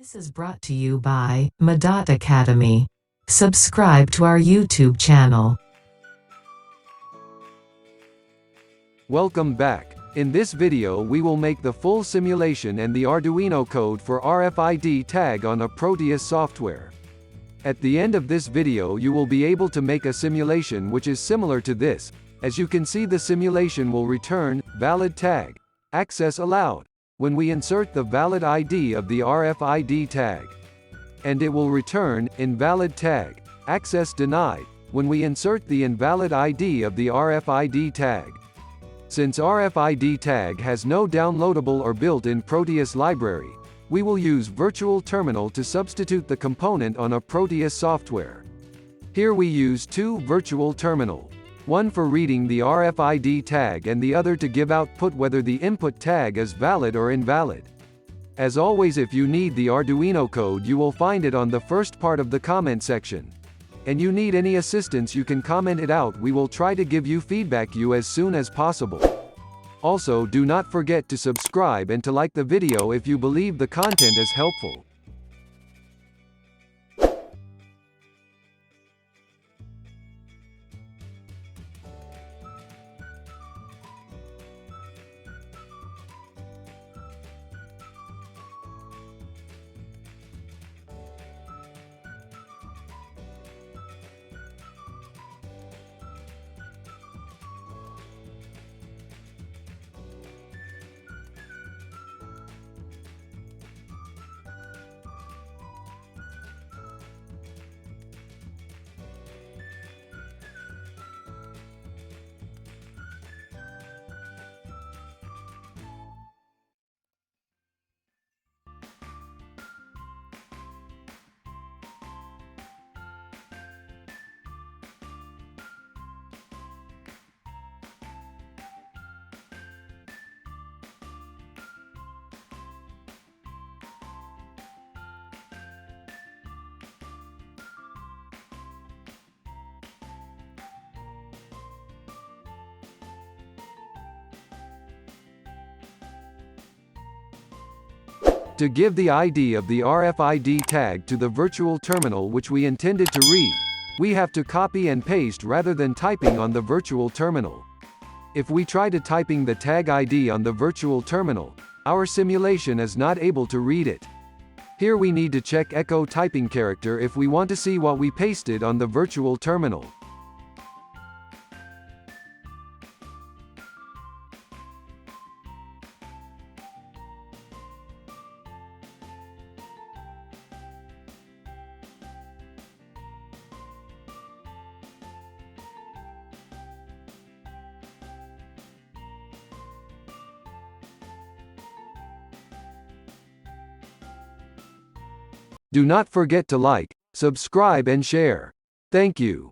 This is brought to you by Madot Academy. Subscribe to our YouTube channel. Welcome back. In this video we will make the full simulation and the Arduino code for RFID tag on a Proteus software. At the end of this video you will be able to make a simulation which is similar to this. As you can see, the simulation will return valid tag, access allowed, when we insert the valid ID of the RFID tag. And it will return invalid tag, access denied, when we insert the invalid ID of the RFID tag. Since RFID tag has no downloadable or built-in Proteus library, we will use Virtual Terminal to substitute the component on a Proteus software. Here we use two Virtual Terminal, one for reading the RFID tag and the other to give output whether the input tag is valid or invalid. As always, if you need the Arduino code you will find it on the first part of the comment section. And you need any assistance you can comment it out, we will try to give you feedback as soon as possible. Also, do not forget to subscribe and to like the video if you believe the content is helpful. To give the ID of the RFID tag to the virtual terminal which we intended to read, we have to copy and paste rather than typing on the virtual terminal. If we try to typing the tag ID on the virtual terminal, our simulation is not able to read it. Here we need to check echo typing character if we want to see what we pasted on the virtual terminal. Do not forget to like, subscribe and share. Thank you.